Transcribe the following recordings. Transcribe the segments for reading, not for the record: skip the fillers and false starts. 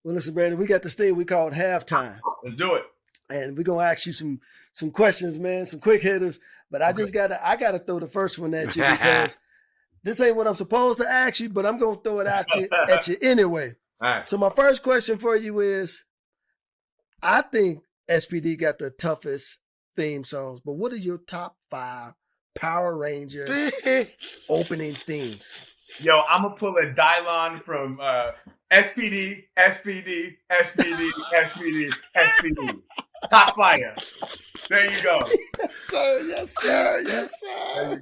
Well, listen, Brandon, we got this thing we call halftime. Let's do it. And we're gonna ask you some questions, man, some quick hitters. But I just gotta throw the first one at you because this ain't what I'm supposed to ask you, but I'm gonna throw it at you anyway. All right. So my first question for you is, I think SPD got the toughest theme songs, but what are your top 5 Power Ranger opening themes? Yo, I'm gonna pull a Dylon from SPD. Top fire. There you go. Yes, sir. Yes, sir. Yes, sir.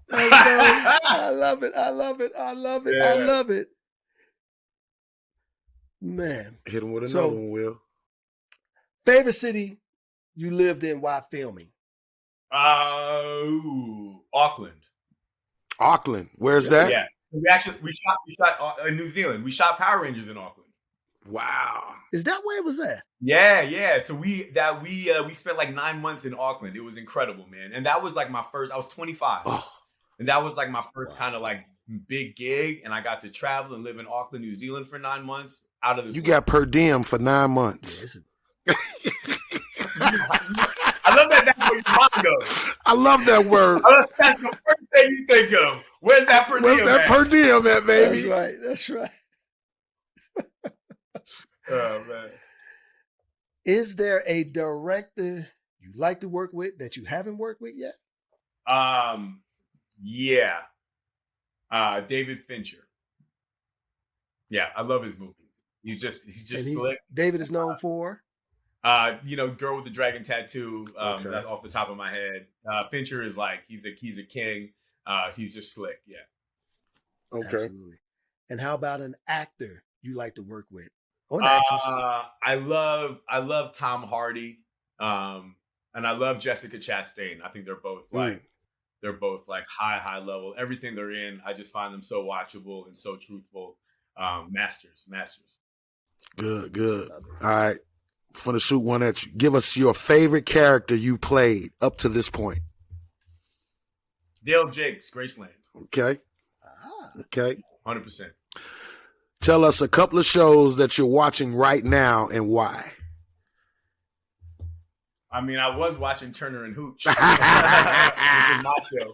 There you go. I love it. I love it. I love it. Yeah. I love it. Man. Hit him with another one, Will. Favorite city you lived in while filming? Auckland. Auckland. Where's that? Yeah. We shot in New Zealand. We shot Power Rangers in Auckland. Wow. Is that where it was at? Yeah. So we spent like 9 months in Auckland. It was incredible, man. And that was like my first. I was 25, and that was like my first kind of like big gig. And I got to travel and live in Auckland, New Zealand for 9 months. Out of this, you got per diem for 9 months. Yeah, I love that. That's where your mind goes. I love that word. That's the first thing you think of. Where's that per diem? Where's that per diem at, baby? That's right. That's right. Oh man. Is there a director you like to work with that you haven't worked with yet? Yeah. David Fincher. Yeah, I love his movies. He's just slick. David is known for? Girl with the Dragon Tattoo. That's off the top of my head. Fincher is like he's a king. He's just slick. Yeah. Okay. Absolutely. And how about an actor you like to work with? Or an actress? I love Tom Hardy. And I love Jessica Chastain. I think they're both like high level. Everything they're in, I just find them so watchable and so truthful. Masters. Good. All right. I'm going to shoot one at you. Give us your favorite character you played up to this point. Dale Jakes, Graceland. Okay. Okay. 100%. Tell us a couple of shows that you're watching right now and why. I mean, I was watching Turner and Hooch. This is my show.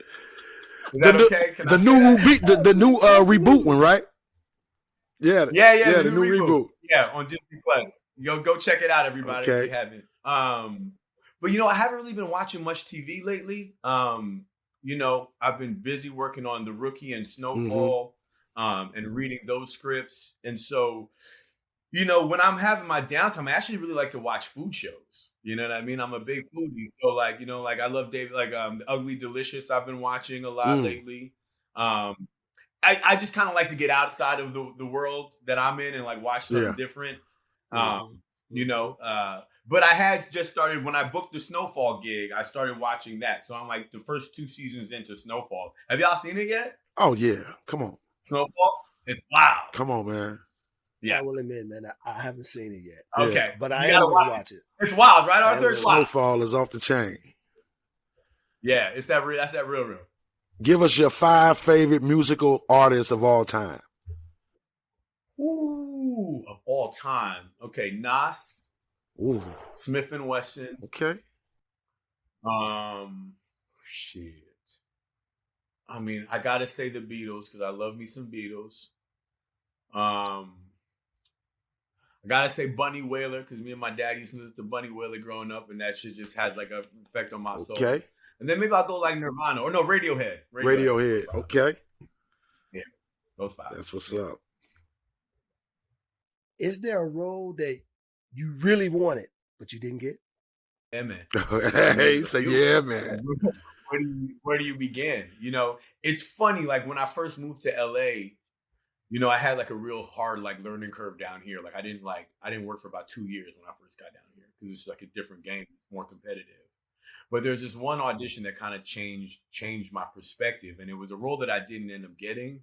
Is that okay? Can the new reboot one, right? Yeah. Yeah. The new reboot. Yeah, on Disney Plus. Go check it out, everybody. Okay. If you haven't. But I haven't really been watching much TV lately. I've been busy working on The Rookie and Snowfall, and reading those scripts. And so, when I'm having my downtime, I actually really like to watch food shows. You know what I mean? I'm a big foodie. So I love David, Ugly Delicious. I've been watching a lot lately. I just kind of like to get outside of the world that I'm in and like watch something different. But I had just started when I booked the Snowfall gig, I started watching that. So I'm like the first 2 seasons into Snowfall. Have y'all seen it yet? Oh yeah. Come on. Snowfall? It's wild. Come on, man. Yeah. I will admit, man, I haven't seen it yet. Okay. But I am going to watch it. It's wild, right, Arthur? It's wild. Snowfall is off the chain. Yeah, it's that real. That's that real. Give us your 5 favorite musical artists of all time. Ooh, of all time. Okay, Nas. Ooh. Smith and Wesson. Okay. Shit. I mean, I gotta say the Beatles because I love me some Beatles. I gotta say Bunny Wailer because me and my dad used to listen to Bunny Wailer growing up, and that shit just had like an effect on my soul. Okay. And then maybe I'll go like Nirvana or no Radiohead. Radiohead. Okay. Yeah, those 5. That's what's up. Is there a role that you really wanted but you didn't get? Yeah, man. Hey, say yeah, man. Where do you begin? It's funny. Like when I first moved to LA, I had like a real hard like learning curve down here. Like I didn't work for about 2 years when I first got down here because it's like a different game, it's more competitive. But there's this one audition that kind of changed my perspective. And it was a role that I didn't end up getting,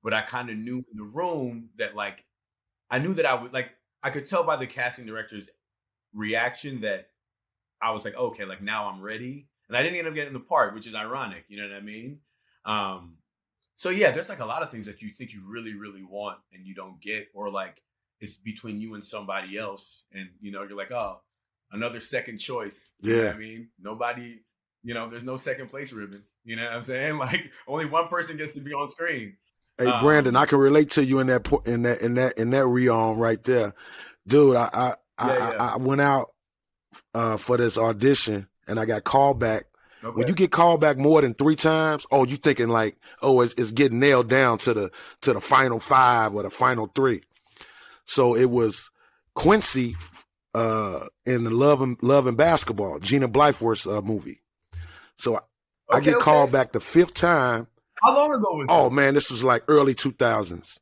but I kind of knew in the room that like, I knew that I would like, I could tell by the casting director's reaction that I was like, okay, like now I'm ready. And I didn't end up getting the part, which is ironic. You know what I mean? So yeah, there's like a lot of things that you think you really, really want and you don't get, or like it's between you and somebody else, and you're like, oh, another second choice. Yeah. You know what I mean? Nobody, there's no second place ribbons. You know what I'm saying? Like only one person gets to be on screen. Hey, Brandon, I can relate to you in that realm right there, dude. I went out for this audition and I got called back. Okay. When you get called back more than 3 times, you thinking like, it's getting nailed down to the final 5 or the final 3. So it was Quincy in the Love and Basketball, Gina Blytheworth's movie. So I get called back the 5th time. How long ago was that? Man, this was like early 2000s.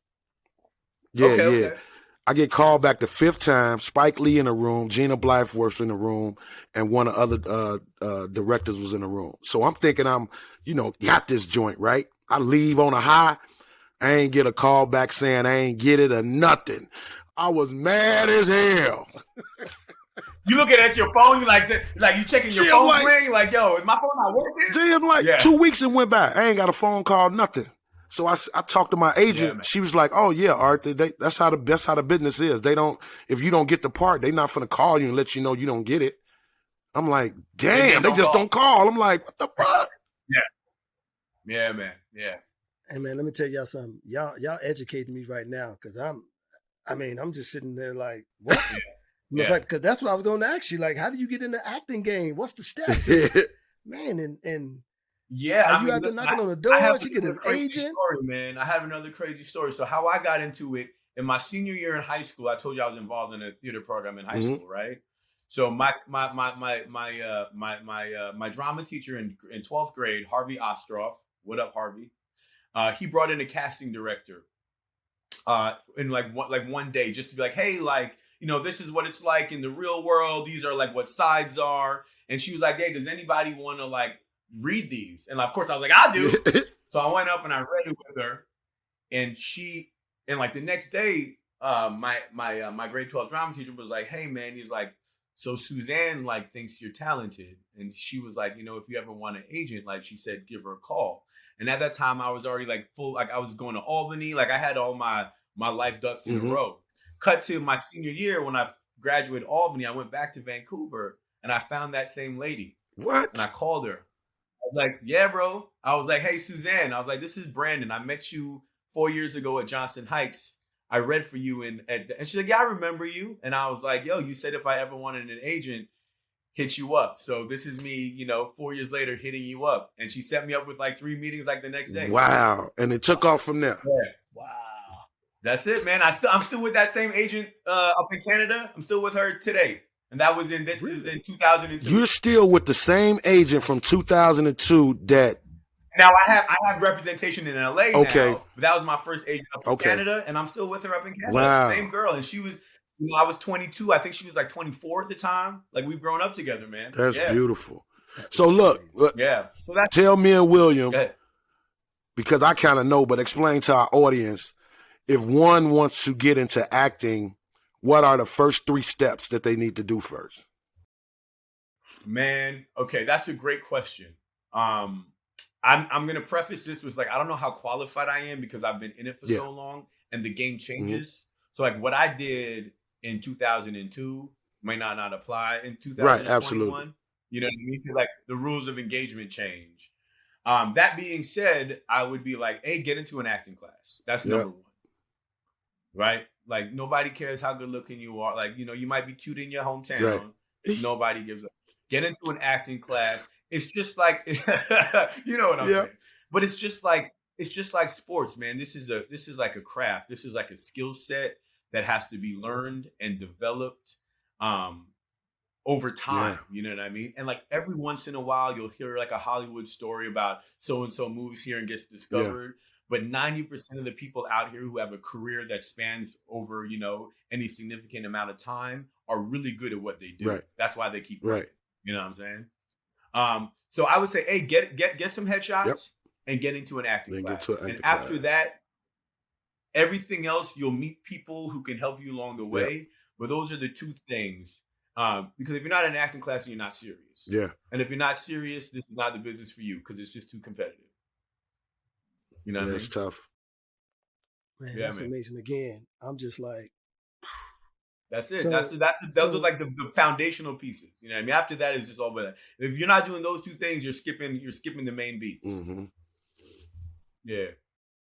Yeah, Okay. I get called back the 5th time. Spike Lee in the room, Gina Blytheworth in the room, and one of the other directors was in the room. So I'm thinking I'm, got this joint, right? I leave on a high. I ain't get a call back saying I ain't get it or nothing. I was mad as hell. You looking at your phone, you like you checking your phone ring, you like, yo, is my phone not working? I'm like, 2 weeks and went by. I ain't got a phone call, nothing. So I talked to my agent. Yeah, she was like, "Oh yeah, Arthur, that's how the business is. They don't, if you don't get the part, they not gonna call you and let you know you don't get it." I'm like, damn, they just don't call. I'm like, what the fuck? Yeah, man. Yeah. Hey man, let me tell y'all something. Y'all educating me right now because I'm just sitting there like, what? Yeah. Because that's what I was going to ask you. Like, how do you get in the acting game? What's the steps? Man, and yeah, are you out there knocking on the doors? You get an agent? Story, man. I have another crazy story. So how I got into it in my senior year in high school, I told you I was involved in a theater program in high school, right? So my drama teacher in 12th grade, Harvey Ostroff. What up, Harvey? He brought in a casting director in one day just to be like, hey, like, this is what it's like in the real world. These are like what sides are. And she was like, hey, does anybody want to like read these? And of course I was like, I do. So I went up and I read it with her. And like the next day, my grade 12 drama teacher was like, hey man, he's like, so Suzanne like thinks you're talented. And she was like, if you ever want an agent, like she said, give her a call. And at that time I was already like full, like I was going to Albany. Like I had all my life ducks in a row. Cut to my senior year when I graduated Albany, I went back to Vancouver and I found that same lady. What? And I called her. I was like, yeah, bro. I was like, hey, Suzanne. I was like, this is Brandon. I met you 4 years ago at Johnson Heights. I read for you. And she's like, yeah, I remember you. And I was like, yo, you said if I ever wanted an agent, hit you up. So this is me, 4 years later hitting you up. And she set me up with like 3 meetings like the next day. Wow. And it took off from there. Yeah. Wow. That's it, man. I'm still with that same agent up in Canada. I'm still with her today. And that was is in 2002. You're still with the same agent from 2002 that. Now I have representation in LA now. But that was my first agent up in Canada, and I'm still with her up in Canada. Wow. Same girl. And she was, I was 22. I think she was like 24 at the time. Like we've grown up together, man. That's beautiful. So look. Yeah. So that's tell me and William, because I kind of know, but explain to our audience, if one wants to get into acting, what are the first 3 steps that they need to do first? Man, okay, that's a great question. I'm going to preface this with like, I don't know how qualified I am because I've been in it for so long and the game changes. So like what I did in 2002 might not apply in 2021. Right, absolutely. You know what I mean? Like the rules of engagement change. That being said, I would be like, hey, get into an acting class. That's number 1. Right? Like nobody cares how good looking you are. Like, you might be cute in your hometown. Right. Nobody gives up. Get into an acting class. It's just like, you know what I'm saying? But it's just like sports, man. This is like a craft. This is like a skill set that has to be learned and developed over time. You know what I mean? And like every once in a while, you'll hear like a Hollywood story about so-and-so moves here and gets discovered. But 90% of the people out here who have a career that spans over, any significant amount of time are really good at what they do. Right. That's why they keep working. You know what I'm saying? So I would say, hey, get some headshots and get into an acting class. And after that, everything else, you'll meet people who can help you along the way. But those are the 2 things. Because if you're not in an acting class, you're not serious. Yeah. And if you're not serious, this is not the business for you because it's just too competitive. You know what I mean? That's tough. Man, that's amazing. Again, I'm just like, That's it. So, those are like the foundational pieces. You know what I mean? After that, it's just all about that. If you're not doing those two things, you're skipping the main beats. Mm-hmm. Yeah.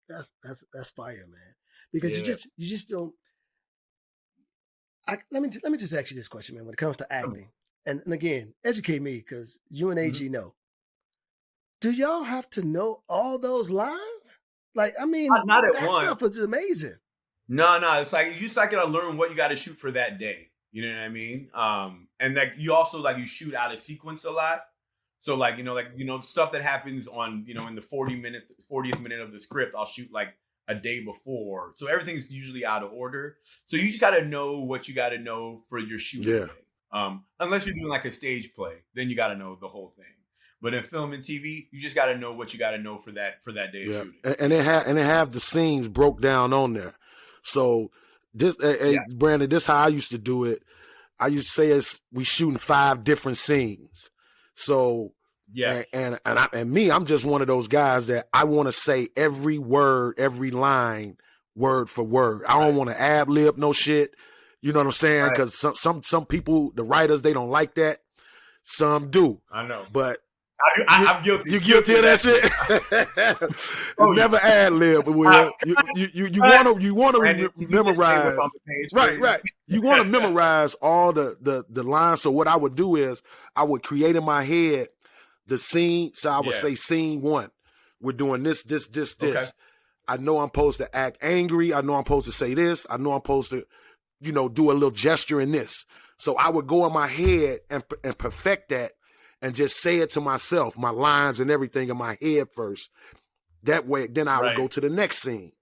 That's fire, man. Because you just don't. Let me just ask you this question, man. When it comes to acting, and again, educate me, because you and AG know. Do y'all have to know all those lines? Like, I mean, not at that once. stuff is amazing. No, it's like you just like gotta learn what you got to shoot for that day. You know what I mean? And like you also like you shoot out of sequence a lot. So like stuff that happens on in the 40th minute of the script, I'll shoot like a day before. So everything's usually out of order. So you just got to know what you got to know for your shooting day. Unless you're doing like a stage play, then you got to know the whole thing. But in film and TV, you just got to know what you got to know for that day of shooting. And they have the scenes broke down on there. So this, Brandon, this is how I used to do it. I used to say we shooting 5 different scenes. So and I'm just one of those guys that I want to say every word, every line, word for word. I don't want to ad lib no shit. You know what I'm saying? Because some people, the writers, they don't like that. Some do. I know, but. I'm guilty. You guilty of that shit? Never ad lib. You want to memorize. Right. You want to memorize all the lines. So what I would do is I would create in my head the scene. So I would say scene 1. We're doing this. Okay. I know I'm supposed to act angry. I know I'm supposed to say this. I know I'm supposed to, do a little gesture in this. So I would go in my head and perfect that. And just say it to myself, my lines and everything in my head first. That way, then I would go to the next scene.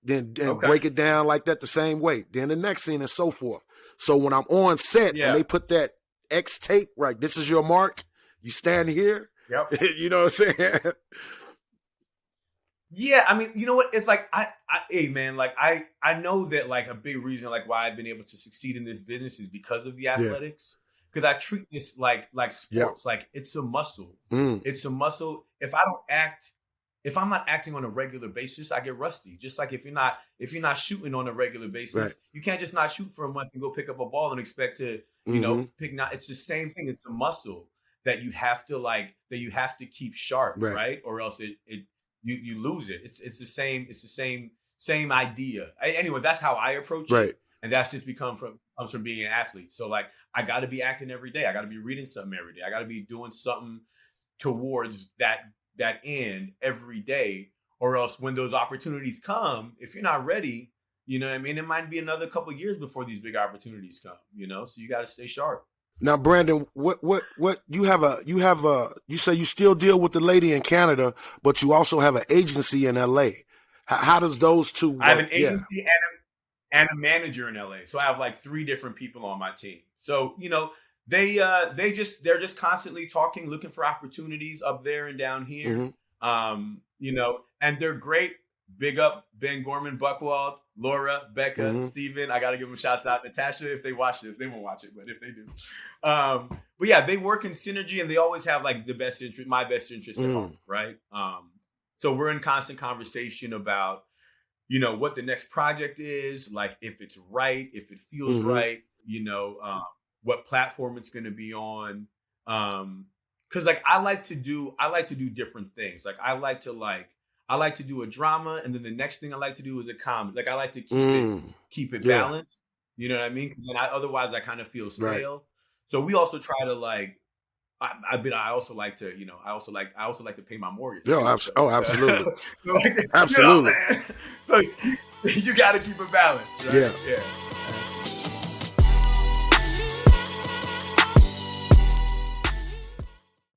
Then break it down like that the same way. Then the next scene and so forth. So when I'm on set and they put that X tape, right, this is your mark. You stand here. Yep. You know what I'm saying? Yeah, I mean, you know what? It's like hey man, like I know that like a big reason like why I've been able to succeed in this business is because of the athletics. Because I treat this like sports, like it's a muscle. It's a muscle. If I'm not acting on a regular basis, I get rusty. Just like if you're not shooting on a regular basis, you can't just not shoot for a month and go pick up a ball and expect to, pick not. It's the same thing. It's a muscle that you have to keep sharp, right? Or else you lose it. It's the same idea. Anyway, that's how I approach it. And that's just comes from being an athlete. So like, I got to be acting every day. I got to be reading something every day. I got to be doing something towards that end every day, or else when those opportunities come, if you're not ready, you know what I mean? It might be another couple of years before these big opportunities come, so you got to stay sharp. Now, Brandon, what you say you still deal with the lady in Canada, but you also have an agency in LA. How does those two work? I have an agency and a manager in LA. So I have like 3 different people on my team. So, they're just constantly talking, looking for opportunities up there and down here. And they're great. Big up Ben Gorman, Buckwald, Laura, Becca, Steven. I got to give them shouts out. Natasha, if they watch it, they won't watch it, but if they do. But yeah, they work in synergy and they always have like my best interest at heart, right? So we're in constant conversation about, what the next project is, like if it's right, if it feels right, what platform it's going to be on. Cause like I like to do different things. Like I like to do a drama, and then the next thing I like to do is a comedy. Like I like to keep it balanced. You know what I mean? Then otherwise I kind of feel stale. Right. So we also try to like. I also like to pay my mortgage. Absolutely. So like, absolutely. So you got to keep it balanced. Right? Yeah.